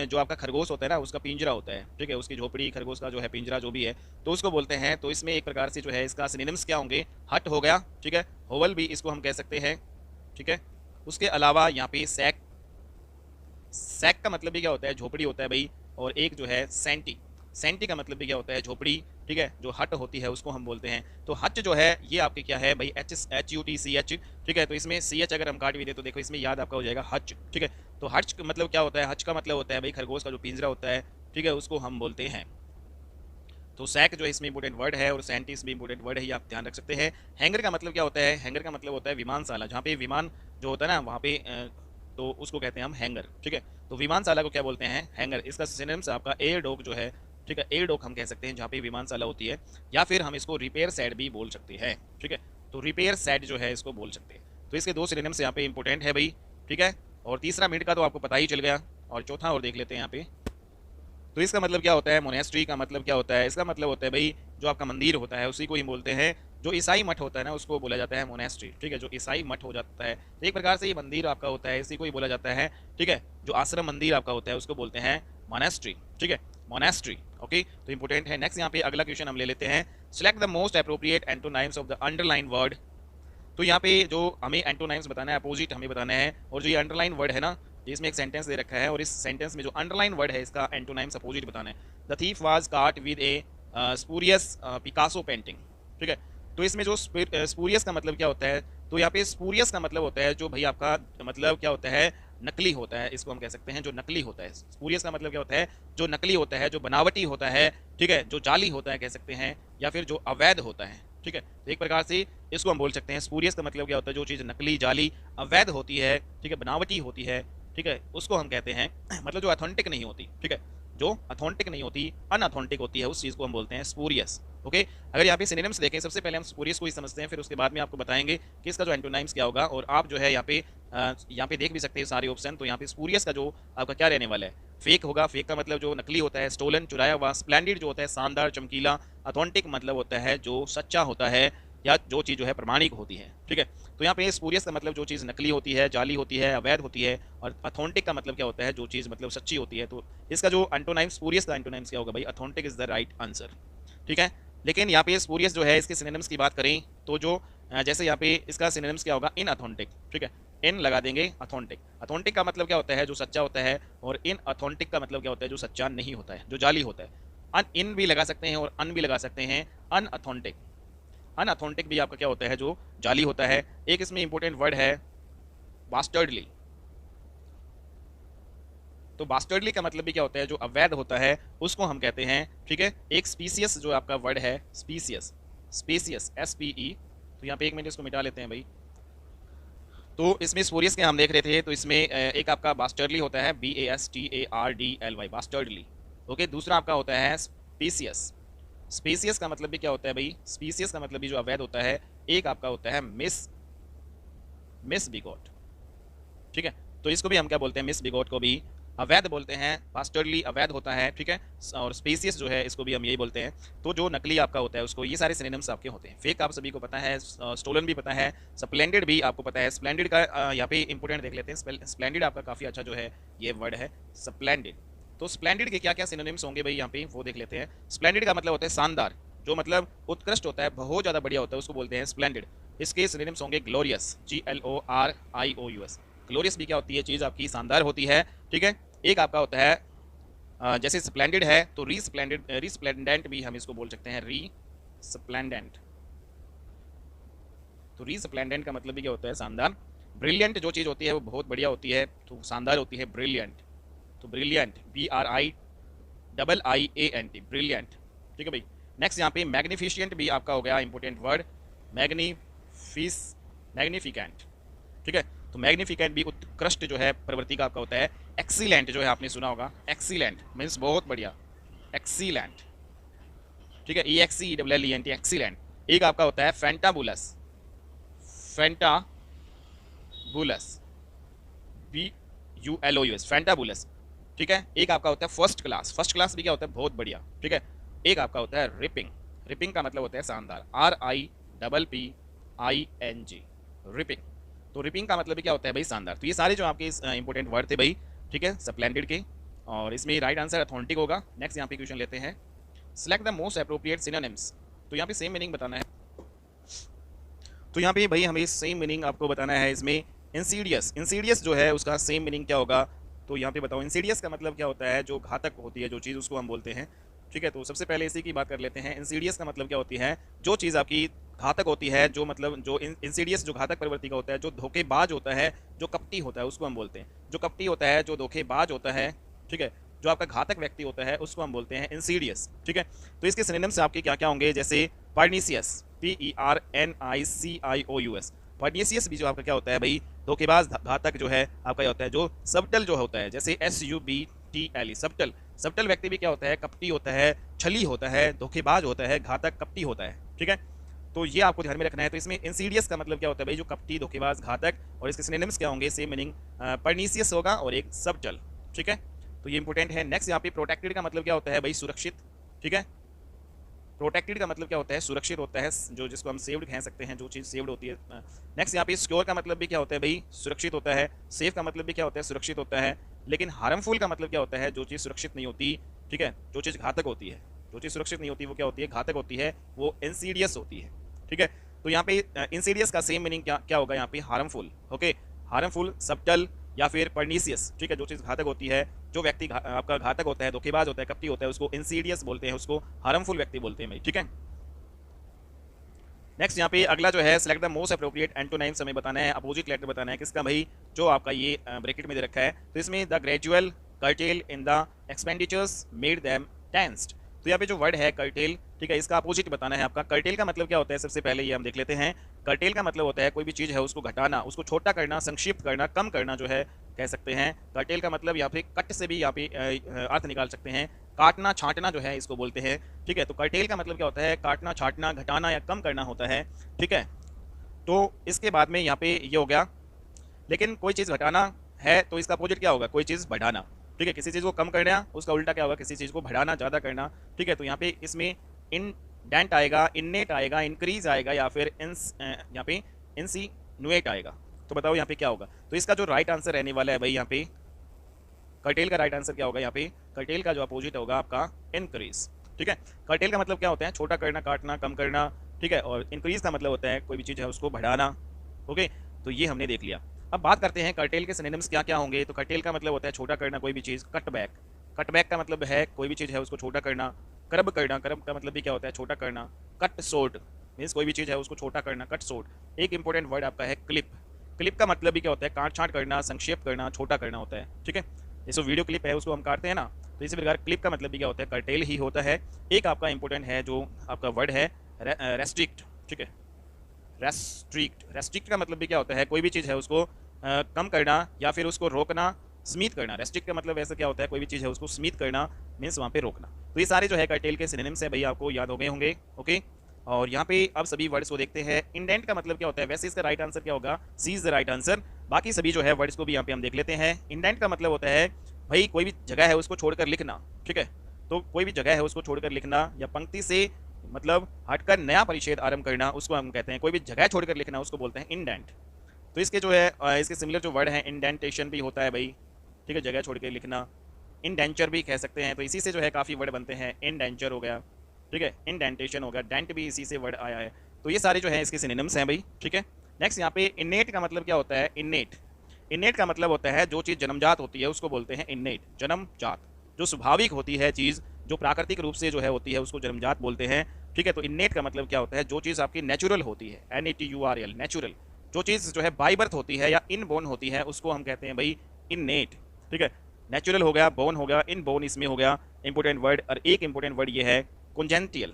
[SPEAKER 1] जो आपका खरगोश होता है ना, उसका पिंजरा होता है, ठीक है, उसकी झोपड़ी, खरगोश का जो है पिंजरा जो भी है, तो उसको बोलते हैं। तो इसमें एक प्रकार से जो है इसका सिनोनिम्स क्या होंगे? हट हो गया, ठीक है, होवल भी इसको हम कह सकते हैं, ठीक है। उसके अलावा यहाँ पे सैक, सैक का मतलब भी क्या होता है? झोपड़ी होता है भाई। और एक जो है सेंटी, सेंटी का मतलब भी क्या होता है? झोपड़ी, ठीक है, जो हट होती है उसको हम बोलते हैं। तो हच जो है ये आपकी क्या है भाई? HUTCH, ठीक है। तो इसमें CH अगर हम काट भी दे तो देखो इसमें याद आपका हो जाएगा हच, ठीक है। तो हच मतलब क्या होता है? हच का मतलब होता है भाई खरगोश का जो पिंजरा होता है, ठीक है, उसको हम बोलते हैं। तो सैक जो है इसमें इंपोर्टेंट वर्ड है और सेंटिस भी इंपोर्टेंट वर्ड है, ये आप ध्यान रख सकते हैं। हैंगर का मतलब क्या होता है? हैंगर का मतलब होता है विमानशाला, जहाँ पे विमान जो होता है ना वहाँ पे तो उसको कहते हैं हम हैंगर, ठीक है। तो विमानशाला को क्या बोलते हैं? हैंगर। इसका सिनोनिम्स आपका एयर डॉक जो है, ठीक है, एयर डॉक हम कह सकते हैं जहाँ पे विमानशाला होती है, या फिर हम इसको रिपेयर सेट भी बोल सकते हैं, ठीक है। तो रिपेयर सेट जो है इसको बोल सकते हैं। तो इसके दो सिनोनिम्स यहाँ पे इंपोर्टेंट है भाई, ठीक है। और तीसरा मिनट का तो आपको पता ही चल गया, और चौथा और देख लेते हैं यहाँ पे। तो इसका मतलब क्या होता है? मोनेस्ट्री का मतलब क्या होता है? इसका मतलब होता है भाई जो आपका मंदिर होता है उसी को ही बोलते हैं। जो ईसाई मठ होता है ना उसको बोला जाता है मोनेस्ट्री, ठीक है, जो ईसाई मठ हो जाता है। तो एक प्रकार से ये मंदिर आपका होता है, इसी को ही बोला जाता है, ठीक है। जो आश्रम मंदिर आपका होता है उसको बोलते हैं मोनेस्ट्री, ठीक है, मोनेस्ट्री। ओके, तो इंपोर्टेंट है। नेक्स्ट यहाँ पे अगला क्वेश्चन हम ले लेते हैं, select the most appropriate antonyms of the underline word. तो यहाँ पे जो हमें एंटोनाइम्स बताना है, अपोजिट हमें बताना है, और जो ये अंडरलाइन वर्ड है ना, जिसमें एक सेंटेंस दे रखा है और इस सेंटेंस में जो अंडरलाइन वर्ड है इसका एंटोनाइम्स अपोजिट बताना है। द थीफ वाज काट with A spurious Picasso painting, ठीक है। तो इसमें जो स्पूरियस का मतलब क्या होता है? तो यहाँ पे स्पूरियस का मतलब होता है जो भाई आपका मतलब क्या होता है? नकली होता है, इसको हम कह सकते हैं जो नकली होता है। स्पूरियस का मतलब क्या होता है? जो नकली होता है, जो बनावटी होता है, ठीक है, जो जाली होता है कह सकते हैं, या फिर जो अवैध होता है, ठीक है। तो एक प्रकार से इसको हम बोल सकते हैं स्पूरियस का मतलब क्या होता है? जो चीज़ नकली, जाली, अवैध होती है, ठीक है, बनावटी होती है, ठीक है, उसको हम कहते हैं मतलब जो अथेंटिक नहीं होती, ठीक है, जो अथेंटिक नहीं होती, अनअथेंटिक होती है, उस चीज़ को हम बोलते हैं स्पूरियस। ओके, अगर यहाँ पे सिनोनिम्स देखें, सबसे पहले हम स्पूरियस को ही समझते हैं, फिर उसके बाद में आपको बताएंगे कि इसका जो एंटोनाइम्स क्या होगा। और आप जो है यहाँ पे देख भी सकते हैं सारे ऑप्शन। तो यहाँ पे स्पूरियस का जो आपका क्या रहने वाला है? फेक होगा। फेक का मतलब जो नकली होता है, स्टोलन, चुराया हुआ। स्प्लेंडिड जो होता है शानदार, चमकीला। अथेंटिक मतलब होता है जो सच्चा होता है या जो चीज़ जो है प्रमाणिक होती है, ठीक है। तो यहाँ पे स्पूरियस का मतलब जो चीज़ नकली होती है, जाली होती है, अवैध होती है। और अथेंटिक का मतलब क्या होता है? जो चीज़ मतलब सच्ची होती है। तो इसका जो एंटोनाइम्स, स्पूरियस का एंटोनाइम्स क्या होगा भाई? Authentic is the right answer, ठीक है। लेकिन यहाँ पे स्पूरियस जो है इसके सिनोनिम्स की बात करें तो जो जैसे यहाँ पे इसका सिनोनिम्स क्या होगा? इन अथेंटिक, ठीक है, इन लगा देंगे अथेंटिक। अथेंटिक का मतलब क्या होता है? जो सच्चा होता है। और इन अथेंटिक का मतलब क्या होता है? जो सच्चा नहीं होता है, जो जाली होता है। इन भी लगा सकते हैं और अन भी लगा सकते हैं, अनअथेंटिक। अनअथेंटिक भी आपका क्या होता है? जो जाली होता है। एक इसमें इंपॉर्टेंट वर्ड है बास्टर्डली। तो बास्टर्डली का मतलब भी क्या होता है? जो अवैध होता है उसको हम कहते हैं, ठीक है। एक स्पीसियस जो आपका वर्ड है, स्पीसियस, स्पेसियस, SPE। तो यहाँ पे एक मिनट इसको मिटा लेते हैं भाई। तो इसमें स्पूरियस के हम देख रहे थे, तो इसमें एक आपका बास्टर्डली होता है, BASTARDLY, बास्टर्डली। ओके, दूसरा आपका होता है स्पीसियस। स्पीसियस का मतलब भी क्या होता है भाई? स्पीसियस का मतलब भी जो अवैध होता है। एक आपका होता है मिस बिगॉट, ठीक है। तो इसको भी हम क्या बोलते हैं? मिस बिगॉट को भी अवैध बोलते हैं। बास्टर्डली अवैध होता है, ठीक है। और स्पेसियस जो है इसको भी हम यही बोलते हैं। तो जो नकली आपका होता है उसको, ये सारे सिनोनिम्स आपके होते हैं। फेक आप सभी को पता है, स्टोलन भी पता है, स्प्लेंडेड भी आपको पता है। स्प्लेंडेड का यहाँ पे इंपोर्टेंट देख लेते हैं। स्प्लेंडेड आपका काफ़ी अच्छा जो है ये वर्ड है, स्प्लेंडेड। तो स्प्लेंडेड के क्या क्या सिनोनिम्स होंगे भाई यहाँ पे, वो देख लेते हैं। स्प्लेंडेड का मतलब होता है शानदार, जो मतलब उत्कृष्ट होता है, बहुत ज़्यादा बढ़िया होता है, उसको बोलते हैं स्प्लेंडेड। इसके सिनोनिम्स होंगे ग्लोरियस, GLORIOUS। ग्लोरियस भी क्या होती है? चीज़ आपकी शानदार होती है, ठीक है। एक आपका होता है जैसे स्प्लेंडेड है तो रिस्प्लेंडेंट भी हम इसको बोल सकते हैं, रिस्प्लेंडेंट। तो रिस्प्लेंडेंट का मतलब भी क्या होता है, शानदार। ब्रिलियंट जो चीज़ होती है वो बहुत बढ़िया होती है, तो शानदार होती है, ब्रिलियंट। तो ब्रिलियंट, BRILLIANT, ब्रिलियंट। ठीक है भाई। नेक्स्ट यहाँ पे मैग्निफिशियंट भी आपका हो गया इंपॉर्टेंट वर्ड, मैग्निफिकेंट। ठीक है, तो मैग्निफिकेंट भी उत्कृष्ट जो है प्रवृत्ति का आपका होता है। एक्सीलेंट जो है आपने सुना होगा, एक्सीलेंट मीन्स बहुत बढ़िया, एक्सीलेंट। ठीक है, EXCELLENT, एक्सीलेंट। एक आपका होता है फैंटाबुलस, फैंटाबुलस, BULOUS, फैंटाबुलस। ठीक है, एक आपका होता है फर्स्ट क्लास, फर्स्ट क्लास भी क्या होता है, बहुत बढ़िया। ठीक है, एक आपका होता है रिपिंग, रिपिंग का मतलब होता है शानदार, RIPPING, रिपिंग। तो रिपिंग का मतलब भी क्या होता है भाई, शानदार। तो ये सारे जो आपके इंपॉर्टेंट वर्ड थे भाई, ठीक है, स्प्लेंडेड के, और इसमें राइट आंसर अथॉन्टिक होगा। नेक्स्ट यहाँ पे क्वेश्चन लेते हैं, select the most appropriate synonyms. तो यहाँ पे सेम मीनिंग बताना है। तो यहाँ पे भाई हमें सेम मीनिंग आपको बताना है इसमें। इंसीडियस, इंसीडियस जो है उसका सेम मीनिंग क्या होगा, तो यहाँ पे बताओ इंसीडियस का मतलब क्या होता है, जो घातक होती है जो चीज़, उसको हम बोलते हैं। ठीक है, तो सबसे पहले इसी की बात कर लेते हैं। इंसीडियस का मतलब क्या होती है, जो चीज़ आपकी घातक होती है, जो मतलब जो इंसीडियस जो घातक प्रवृत्ति का होता है, जो धोखेबाज होता है, जो कपटी होता है, उसको हम बोलते हैं। जो कपटी होता है, जो धोखेबाज होता है, ठीक है, जो आपका घातक व्यक्ति होता है, उसको हम बोलते हैं इंसीडियस। ठीक है, तो इसके सिनोनिम्स आपके क्या क्या होंगे, जैसे पर्नीसियस, PERNICIOUS, पर्नीसियस भी जो आपका क्या होता है भाई, धोखेबाज, घातक जो है आपका होता है। जो सबटल जो होता है, जैसे SUBTLE, सबटल, सबटल व्यक्ति भी क्या होता है, कपटी होता है, छली होता है, धोखेबाज होता है, घातक, कपटी होता है। ठीक है, तो ये आपको ध्यान में रखना है। तो इसमें इंसीडियस का मतलब क्या होता है भाई, जो कपटी, धोखेबाज, घातक, और इसके सिनोनिम्स क्या होंगे, सेम मीनिंग, पर्नीसियस होगा और एक सबटल। ठीक है, तो ये इंपॉर्टेंट है। नेक्स्ट यहाँ पे प्रोटेक्टेड का मतलब क्या होता है भाई, सुरक्षित। ठीक है, प्रोटेक्टेड का मतलब क्या होता है, सुरक्षित होता है, जो जिसको हम सेव्ड कह सकते हैं, जो चीज़ सेव्ड होती है। नेक्स्ट यहाँ पे सिक्योर का मतलब भी क्या होता है भाई, सुरक्षित होता है। सेफ का मतलब भी क्या होता है, सुरक्षित होता है। लेकिन हार्मफुल का मतलब क्या होता है, जो चीज़ सुरक्षित नहीं होती, ठीक है, जो चीज़ घातक होती है, जो चीज़ सुरक्षित नहीं होती वो क्या होती है, घातक होती है, वो इंसीडियस होती है। ठीक है, तो यहाँ पे इंसीडियस का सेम मीनिंग क्या क्या होगा यहाँ पे, हार्मफुल। ओके, हार्मफुल, सबटल या फिर पर्नीसियस। ठीक है, जो चीज़ घातक होती है, जो व्यक्ति आपका घातक होता है, धोखेबाज होता है, कपटी होता है, उसको इंसीडियस बोलते हैं, उसको हार्मफुल व्यक्ति बोलते हैं भाई। ठीक है, नेक्स्ट यहाँ पे अगला जो है, select the most appropriate antonyms हमें बताना है, अपोजिट लेटर बताना है किसका भाई, जो आपका ये ब्रैकेट में दे रखा है। तो इसमें the gradual, cartel in the expenditures made them tensed. तो यहाँ पे जो वर्ड है कर्टेल, ठीक है, इसका अपोजिट बताना है आपका। कर्टेल का मतलब क्या होता है, सबसे पहले ये हम देख लेते हैं। कर्टेल का मतलब होता है कोई भी चीज़ है उसको घटाना, उसको छोटा करना, संक्षिप्त करना, कम करना जो है कह सकते हैं। कर्टेल का मतलब यहाँ पे कट से भी यहाँ पे अर्थ निकाल सकते हैं, काटना, छांटना जो है इसको बोलते हैं। ठीक है, तो कर्टेल का मतलब क्या होता है, काटना, छांटना, घटाना या कम करना होता है। ठीक है, तो इसके बाद में यहाँ पे ये हो गया। लेकिन कोई चीज़ घटाना है तो इसका अपोजिट क्या होगा, कोई चीज़ बढ़ाना। ठीक है, किसी चीज़ को कम करना, उसका उल्टा क्या होगा, किसी चीज़ को बढ़ाना, ज़्यादा करना। ठीक है, तो यहाँ पे इसमें डेंट आएगा, इननेट आएगा, इंक्रीज आएगा, या फिर यहाँ पे इंसीनुएट आएगा। तो बताओ यहाँ पे क्या होगा। तो इसका जो राइट आंसर रहने वाला है भाई, यहाँ पे कर्टेल का राइट आंसर क्या होगा, यहाँ पे कर्टेल का जो अपोजिट होगा आपका इंक्रीज। ठीक है, कर्टेल का मतलब क्या होता है, छोटा करना, काटना, कम करना। ठीक है, और इंक्रीज का मतलब होता है कोई भी चीज़ है उसको बढ़ाना। ओके, तो ये हमने देख लिया। अब बात करते हैं कर्टेल के सिनोनिम्स क्या क्या होंगे। तो कर्टेल का मतलब होता है छोटा करना कोई भी चीज़। कटबैक, कटबैक का मतलब है कोई भी चीज़ है उसको छोटा करना। करब करना, करब का मतलब भी क्या होता है, छोटा करना। कट शॉर्ट मीन्स कोई भी चीज़ है उसको छोटा करना, कट शॉर्ट। एक इंपॉर्टेंट वर्ड आपका है क्लिप, क्लिप का मतलब भी क्या होता है, काट छाट करना, संक्षेप करना, छोटा करना होता है। ठीक है, जैसे वीडियो क्लिप है उसको हम काटते हैं ना, तो इसी प्रकार क्लिप का मतलब भी क्या होता है, कर्टेल ही होता है। एक आपका इंपॉर्टेंट है जो आपका वर्ड है रेस्ट्रिक्ट। ठीक है, रेस्ट्रिक्ट, रेस्ट्रिक्ट का मतलब भी क्या होता है, कोई भी चीज़ है उसको कम करना या फिर उसको रोकना, स्मित करना। रेस्ट्रिक्ट का मतलब वैसे क्या होता है, कोई भी चीज़ है उसको स्मित करना मीन्स वहाँ पे रोकना। तो ये सारे जो है कर्टेल के सिनोनिम्स है भाई, आपको याद हो गए होंगे। ओके, और यहाँ पे अब सभी वर्ड्स को देखते हैं। इंडेंट का मतलब क्या होता है, वैसे इसका राइट आंसर क्या होगा, सी इज द राइट आंसर। बाकी सभी जो है वर्ड्स को भी यहाँ पे हम देख लेते हैं। इंडेंट का मतलब होता है भाई कोई भी जगह है उसको छोड़कर लिखना। ठीक है, तो कोई भी जगह है उसको छोड़कर लिखना या पंक्ति से मतलब हटकर नया परिच्छेद आरंभ करना, उसको हम कहते हैं, कोई भी जगह छोड़कर लिखना उसको बोलते हैं इंडेंट। तो इसके जो है इसके सिमिलर जो वर्ड है, इंडेंटेशन भी होता है भाई। ठीक है, जगह छोड़ के लिखना। इंडेंचर भी कह सकते हैं, तो इसी से जो है काफ़ी वर्ड बनते हैं। इंडेंचर हो गया, ठीक है, इंडेंटेशन हो गया, डेंट भी इसी से वर्ड आया है। तो ये सारे जो है इसके सिनोनिम्स हैं भाई। ठीक है, नेक्स्ट यहाँ पे इनेट का मतलब क्या होता है, इनेट, इन्नेट का मतलब होता है जो चीज़ जन्मजात होती है उसको बोलते हैं इन्नेट, जन्मजात। जो स्वाभाविक होती है चीज़, जो प्राकृतिक रूप से जो है होती है उसको जन्मजात बोलते हैं। ठीक है, तो इन्नेट का मतलब क्या होता है, जो चीज़ आपकी नेचुरल होती है, NATURL, नेचुरल। जो चीज़ जो है बाई बर्थ होती है या इन बोर्न होती है उसको हम कहते हैं भाई इन्नेट। ठीक है, नेचुरल हो गया, बोर्न हो गया, इन बोर्न इसमें हो गया इंपॉर्टेंट वर्ड। और एक इंपॉर्टेंट वर्ड ये है कॉन्जेनिटल,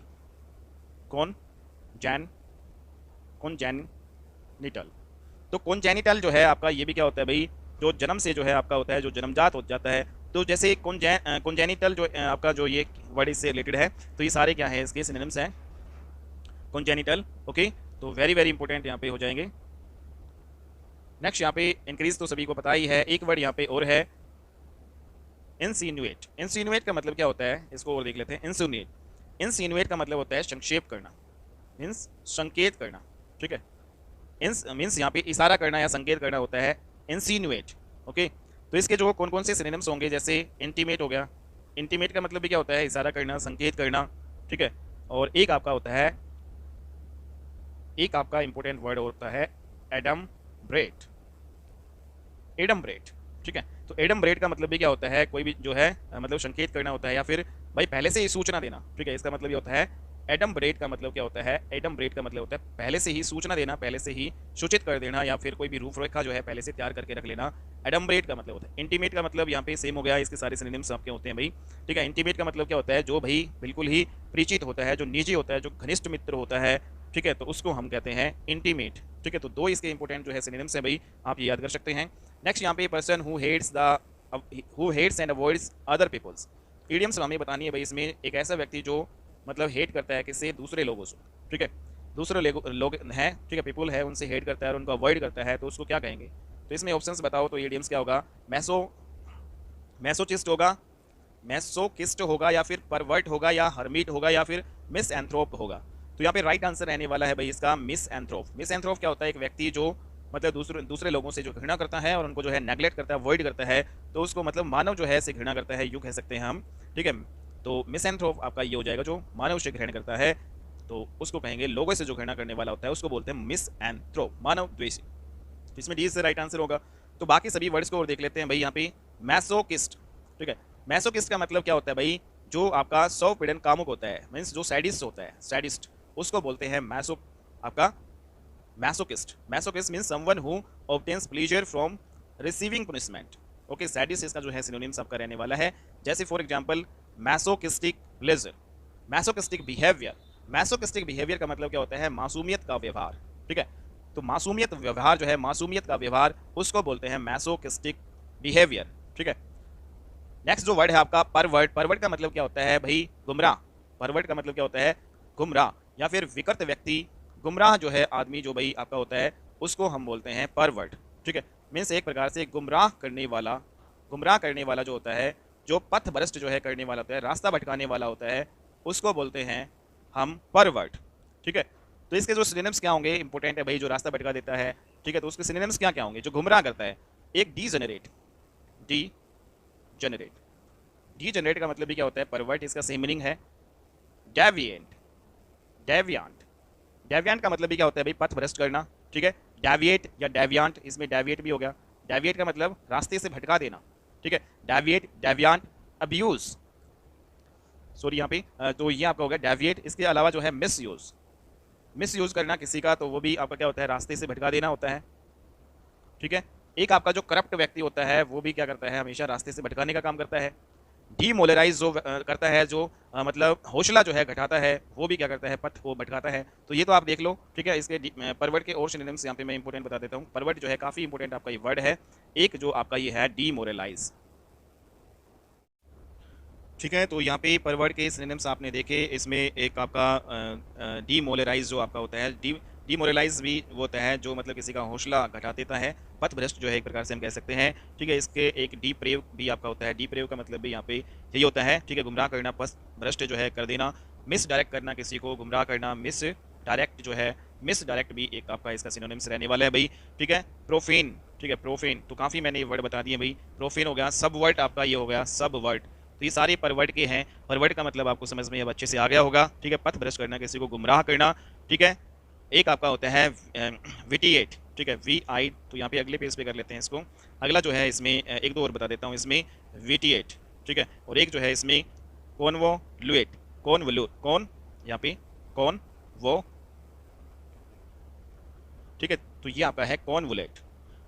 [SPEAKER 1] कॉन्जेनिटल। तो कॉन्जेनिटल जो है आपका ये भी क्या होता है भाई, जो जन्म से जो है आपका होता है, जो जन्मजात हो जाता है। तो जैसे कॉन्जेनिटल जो आपका जो ये वर्ड इससे रिलेटेड है, तो ये सारे क्या है इसके सिनोनिम्स हैं कॉन्जेनिटल। ओके, तो वेरी वेरी इंपॉर्टेंट यहाँ पे हो जाएंगे। नेक्स्ट यहाँ पे इंक्रीज तो सभी को पता ही है, एक वर्ड यहाँ पे और है इंसिनुएट। इंसिनुएट का मतलब क्या होता है, इसको और देख लेते हैं। इंसिनुएट का मतलब होता है संक्षेप करना, मीन्स संकेत करना। ठीक है, मीन्स यहाँ पे इशारा करना या संकेत करना होता है इंसिनुएट। ओके, तो इसके जो कौन कौन से सिनोनिम्स होंगे, जैसे इंटीमेट हो गया। इंटीमेट का मतलब भी क्या होता है, इशारा करना, संकेत करना। ठीक है, और एक आपका होता है, एक आपका इंपॉर्टेंट वर्ड होता है एडम्ब्रेट। एडम्ब्रेट, ठीक है, तो एडम्ब्रेट का मतलब भी क्या होता है, कोई भी जो है मतलब संकेत करना होता है या फिर भाई पहले से ही सूचना देना। ठीक है, इसका मतलब ये होता है एडम्ब्रेट का मतलब क्या होता है, एडम्ब्रेट का मतलब होता है पहले से ही सूचना देना, पहले से ही सूचित कर देना, या फिर कोई भी रूपरेखा जो है पहले से तैयार करके रख लेना। एडम्ब्रेट का मतलब होता है। इंटीमेट का मतलब यहाँ पे सेम हो गया, इसके सारे सिनोनिम्स आपके होते हैं भाई। ठीक है, इंटीमेट का मतलब क्या होता है, जो भाई बिल्कुल ही परिचित होता है, जो निजी होता है, जो घनिष्ठ मित्र होता है। ठीक है, तो उसको हम कहते हैं इंटीमेट। ठीक है, तो दो इसके इंपॉर्टेंट जो है सिनोनिम्स हैं भाई, आप ये याद कर सकते हैं। नेक्स्ट यहाँ पे person who hates and avoids other peoples. Idioms हमें बतानी है भाई, इसमें एक ऐसा व्यक्ति जो मतलब हेट करता है किससे, दूसरे लोगों से। ठीक है, दूसरे लोग हैं, ठीक है, पीपल है, उनसे हेट करता है और उनको अवॉइड करता है, तो उसको क्या कहेंगे। तो इसमें ऑप्शंस बताओ, तो ईडियम्स क्या होगा, मैसोचिस्ट होगा, मैसोकिस्ट होगा, या फिर परवर्ट होगा, या हर्मिट होगा, या फिर मिस एंथ्रोप होगा। तो यहाँ पे राइट आंसर रहने वाला है भाई इसका मिस एंथ्रोप। मिस एंथ्रोप क्या होता है, एक व्यक्ति जो मतलब दूसरे लोगों से जो घृणा करता है और उनको जो है नेग्लेक्ट करता है, अवॉइड करता है, तो उसको मतलब मानव जो है से घृणा करता है, यूँ कह सकते हैं हम। ठीक है, तो मिसएंथ्रोप आपका ये हो जाएगा, जो मानव से घृणा करता है, तो उसको कहेंगे, लोगों से जो घृणा करने वाला होता है उसको बोलते हैं मिसएंथ्रोप, मानव द्वेषी। इसमें डी से राइट आंसर होगा। तो बाकी सभी वर्ड्स को और देख लेते हैं भाई। यहाँ पे मैसोकिस्ट, ठीक है, मैसोकिस्ट का मतलब क्या होता है भाई, जो आपका स्वपीड़न कामुक होता है, मीन्स जो सैडिस्ट होता है, सैडिस्ट, उसको बोलते हैं आपका masochist. Masochist means someone who obtains pleasure from receiving punishment. Okay, sadist इसका जो है सिनोनिम्स आपका रहने वाला है, जैसे for example masochistic pleasure, masochistic behaviour. Masochistic behaviour का मतलब क्या होता है, मासूमियत का व्यवहार। ठीक है, तो मासूमियत व्यवहार जो है, मासूमियत का व्यवहार, उसको बोलते हैं मैसोकिस्टिक बिहेवियर। ठीक है, नेक्स्ट जो वर्ड है आपका परवर्ट। परवर्ट का मतलब क्या होता है भाई, गुमराह। परवर्ट का मतलब क्या होता है, गुमराह, या फिर विकृत व्यक्ति, गुमराह जो है आदमी जो भाई आपका होता है, उसको हम बोलते हैं परवर्ट। ठीक है, मीन्स एक प्रकार से गुमराह करने वाला जो होता है, जो पथ भ्रष्ट जो है करने वाला होता है, रास्ता भटकाने वाला होता है, उसको बोलते हैं हम परवर्ट। ठीक है, तो इसके जो सिनोनिम्स क्या होंगे, इंपॉर्टेंट है भाई, जो रास्ता भटका देता है। ठीक है, तो उसके सिनोनिम्स क्या क्या होंगे, जो गुमराह करता है। एक डीजेनरेट, डीजेनरेट का मतलब भी क्या होता है, परवर्ट, इसका सेम मीनिंग है। डेवियांट का मतलब भी क्या होता है भाई, पथ भ्रष्ट करना। ठीक है, डेविएट या डेवियांट, इसमें डेविएट भी हो गया। डेविएट का मतलब रास्ते से भटका देना। ठीक है, डेविएट, डेवियांट, अब्यूज, सॉरी यहाँ पे तो ये आपका हो गया डेविएट। इसके अलावा जो है मिसयूज करना किसी का, तो वो भी आपका क्या होता है, रास्ते से भटका देना होता है। ठीक है, एक आपका जो करप्ट व्यक्ति होता है, वो भी क्या करता है, हमेशा रास्ते से भटकाने का काम करता है। डीमोलराइज जो करता है, जो मतलब हौसला जो है घटाता है, वो भी क्या करता है, पथ को भटकाता है। तो ये तो आप देख लो। ठीक है, इसके परवर्ट के और सिनोनिम्स यहाँ पे मैं इंपॉर्टेंट बता देता हूँ। परवर्ट जो है काफ़ी इंपॉर्टेंट आपका ये वर्ड है। एक जो आपका ये है डीमोरलाइज। ठीक है, तो यहाँ पे परवर्ट के सिनोनिम्स आपने देखे। इसमें एक आपका डीमोलराइज जो आपका होता है, डीमोरलाइज भी वो होता है जो मतलब किसी का हौसला घटा देता है, पथ भ्रष्ट जो है एक प्रकार से हम कह सकते हैं। ठीक है, इसके एक डीप्रेव भी आपका होता है। डीप्रेव का मतलब भी यहाँ पे यही होता है। ठीक है, गुमराह करना, पथ भ्रष्ट जो है कर देना, मिस डायरेक्ट करना, किसी को गुमराह करना, मिस डायरेक्ट जो है, मिस डायरेक्ट भी एक आपका इसका सिनोनिम्स रहने वाला है भाई। ठीक है, प्रोफेन, ठीक है, प्रोफेन, तो काफ़ी मैंने ये वर्ड बता दिए भाई। प्रोफेन हो गया, सब वर्ड आपका ये हो गया, सब वर्ड। तो ये सारे परवर्ट के हैं। परवर्ट का मतलब आपको समझ में अब अच्छे से आ गया होगा। ठीक है, पथ भ्रष्ट करना, किसी को गुमराह करना। ठीक है, एक आपका होता है विटिएट। ठीक है, VI, तो यहाँ पे अगले पेज पे कर लेते हैं इसको। अगला जो है इसमें एक दो और बता देता हूँ, इसमें VT8, ठीक है, और एक जो है इसमें कॉन्वोल्यूट, कौन यहाँ पे कौन वो, ठीक है, तो ये आपका है कॉन्वोलेट।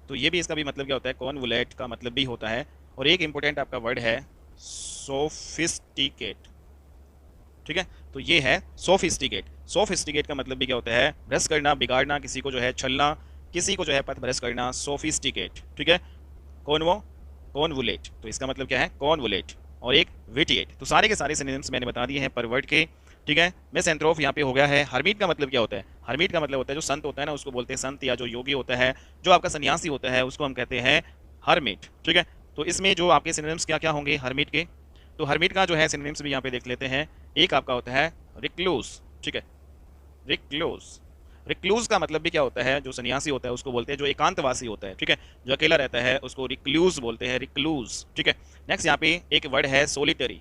[SPEAKER 1] तो ये भी, इसका भी मतलब क्या होता है, कॉन्वोलेट का मतलब भी होता है। और एक इंपॉर्टेंट आपका वर्ड है सोफिस्टिकेट, ठीक है, तो ये है सोफिस्टिकेट। सोफिस्टिकेट का मतलब भी क्या होता है, भ्रष्ट करना, बिगाड़ना, किसी को जो है छलना, किसी को जो है पथ भ्रष्ट करना, सोफिस्टिकेट, ठीक है। कॉन्वुलेट, तो इसका मतलब क्या है, कॉन्वुलेट। और एक विटिएट। तो सारे के सारे सिनोनिम्स मैंने बता दिए हैं पर वर्ड के, ठीक है। मिसएंथ्रोप यहाँ पे हो गया है। हरमीट का मतलब क्या होता है, हरमीट का मतलब होता है जो संत होता है ना, उसको बोलते हैं संत, या जो योगी होता है, जो आपका सन्यासी होता है, उसको हम कहते हैं हरमीट, ठीक है। तो इसमें जो आपके सिनोनिम्स क्या क्या होंगे हरमीट के, तो हरमीट का जो है सिनोनिम्स भी यहाँ पे देख लेते हैं। एक आपका होता है रिक्लूस, ठीक है, रिक्लूस। रिक्लूज का मतलब भी क्या होता है, जो सन्यासी होता है उसको बोलते हैं जो एकांतवासी होता है, ठीक है, जो अकेला रहता है उसको रिक्लूज बोलते हैं, रिक्लूज, ठीक है। नेक्स्ट यहाँ पे एक वर्ड है सोलिटरी,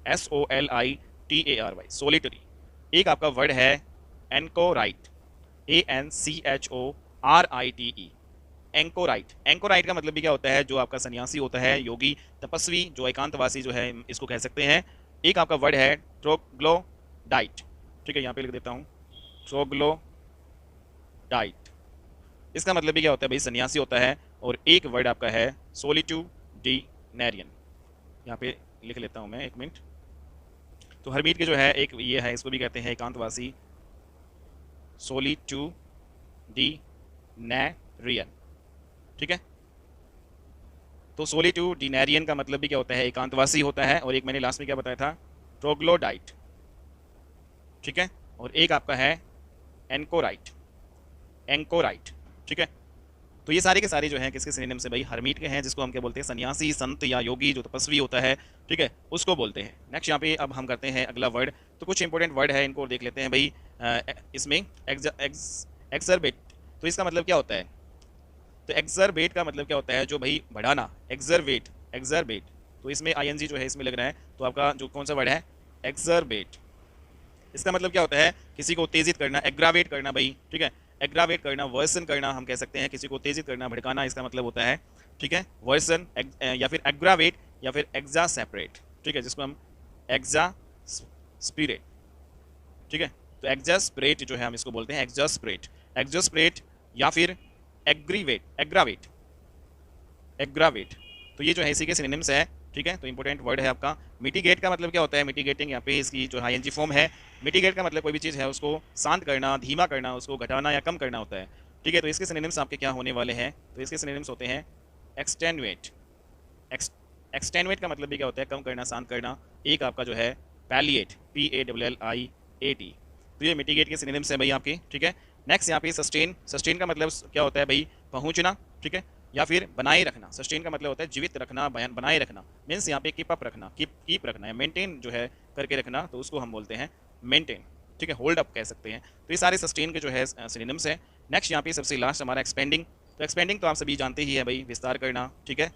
[SPEAKER 1] SOLITARY, सोलिटरी। एक आपका वर्ड है एंकोराइट, ANCHORITE, एंकोराइट। एंकोराइट का मतलब भी क्या होता है, जो आपका सन्यासी होता है, योगी, तपस्वी, जो एकांतवासी जो है, इसको कह सकते हैं। एक आपका वर्ड है ट्रोग्लोडाइट, ठीक है, यहाँ पे लिख देता हूँ, ट्रोग्लोडाइट। इसका मतलब भी क्या होता है भाई, सन्यासी होता है। और एक वर्ड आपका है सोलिट्यूडिनैरियन, यहाँ पे लिख लेता हूँ मैं, एक मिनट। तो हरमीट के जो है एक ये है, इसको भी कहते हैं एकांतवासी, सोलिट्यूडिनैरियन, ठीक है। तो सोलिट्यूडिनैरियन का मतलब भी क्या होता है, एकांतवासी होता है। और एक मैंने लास्ट में क्या बताया था, ट्रोग्लोडाइट, ठीक है। और एक आपका है एंकोराइट, एंकोराइट, ठीक है। तो ये सारे के सारे जो हैं किसके सिनोनिम से भाई, हरमीट के हैं, जिसको हम क्या बोलते हैं, सन्यासी, संत या योगी, जो तपस्वी होता है, ठीक है, उसको बोलते हैं। नेक्स्ट यहाँ पे अब हम करते हैं अगला वर्ड। तो कुछ इंपॉर्टेंट वर्ड है, इनको देख लेते हैं भाई। इसमें एक्सरबेट, तो इसका मतलब क्या होता है, तो एक्सरबेट का मतलब क्या होता है, जो भाई बढ़ाना, एक्सरबेट, एक्सरबेट। तो इसमें ING जो है इसमें लग रहा है, तो आपका जो कौन सा वर्ड है, एक्सरबेट। इसका मतलब क्या होता है, किसी को उत्तेजित करना, एग्रावेट करना भाई, ठीक है, एग्रावेट करना, वर्सन करना, हम कह सकते हैं किसी को उत्तेजित करना, भड़काना, इसका मतलब होता है, ठीक है, वर्सन, या फिर एग्रावेट, या फिर एग्जासेपरेट, ठीक है, जिसको हम एग्जास्पिरेट, ठीक है। तो एग्जास्पिरेट जो है हम इसको बोलते हैं एग्जास्पिरेट, एग्जास्पिरेट, या फिर एग्रीवेट, एग्रावेट, एग्रावेट। तो ये जो है इसी के सिनोनिम्स है, ठीक है। तो इंपॉर्टेंट वर्ड है आपका। मिटिगेट का मतलब क्या होता है, मिटिगेटिंग, यहाँ पे इसकी जो ING फॉर्म है। मिटिगेट का मतलब कोई भी चीज़ है उसको शांत करना, धीमा करना, उसको घटाना या कम करना होता है, ठीक है। तो इसके सिनोनिम्स आपके क्या होने वाले हैं, तो इसके सिनोनिम्स होते हैं एक्सटेनुएट, एक्सटेनुएट का मतलब भी क्या होता है, कम करना, शांत करना। एक आपका जो है पैलिएट, PALLIAT। तो ये मिटिगेट के सिनोनिम्स हैं भाई आपके, ठीक है। नेक्स्ट यहाँ पे सस्टेन, सस्टेन का मतलब क्या होता है भाई, पहुँचना, ठीक है, या फिर बनाए रखना। सस्टेन का मतलब होता है जीवित रखना, बनाए रखना, मीन्स यहाँ पे कीप अप रखना, कीप रखना, या मेंटेन जो है करके रखना, तो उसको हम बोलते हैं मेंटेन, ठीक है, होल्ड अप कह सकते हैं। तो ये सारे सस्टेन के जो है सिनोनिम्स हैं। नेक्स्ट यहाँ पे सबसे लास्ट हमारा एक्सपेंडिंग। तो एक्सपेंडिंग तो आप सभी जानते ही है भाई, विस्तार करना, ठीक है।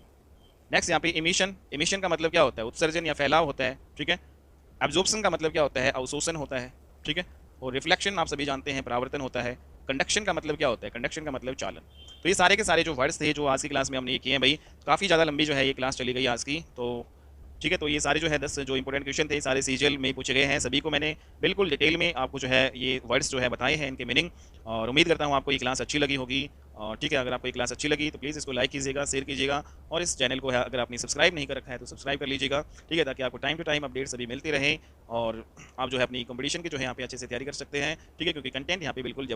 [SPEAKER 1] नेक्स्ट यहाँ पे इमिशन, इमिशन का मतलब क्या होता है, उत्सर्जन या फैलाव होता है, ठीक है। एब्जॉर्प्शन का मतलब क्या होता है, अवशोषण होता है, ठीक है। और रिफ्लेक्शन आप सभी जानते हैं, परावर्तन होता है। कंडक्शन का मतलब क्या होता है, कंडक्शन का मतलब चालन। तो ये सारे के सारे जो वर्ड्स थे जो आज की क्लास में हमने ये किए हैं भाई, काफ़ी ज़्यादा लंबी जो है ये क्लास चली गई आज की, तो ठीक है। तो ये सारे जो है 10 जो इंपॉर्टेंट क्वेश्चन थे सारे CGL में पूछे गए हैं, सभी को मैंने बिल्कुल डिटेल में आपको जो है ये वर्ड्स जो है बताए हैं, इनके मीनिंग। और उम्मीद करता हूँ आपको ये क्लास अच्छी लगी होगी। और ठीक है, अगर आपको ये क्लास अच्छी लगी तो प्लीज़ इसको लाइक कीजिएगा, शेयर कीजिएगा, और इस चैनल को है अगर आपने सब्सक्राइब नहीं कर रखा है तो सब्सक्राइब कर लीजिएगा, ठीक है, ताकि आपको टाइम टू टाइम अपडेट्स सभी मिलती रहें। और आप जो है अपनी कंपटीशन की जो है यहाँ पे अच्छे से तैयारी कर सकते हैं, ठीक है, क्योंकि कंटेंट यहाँ पे बिल्कुल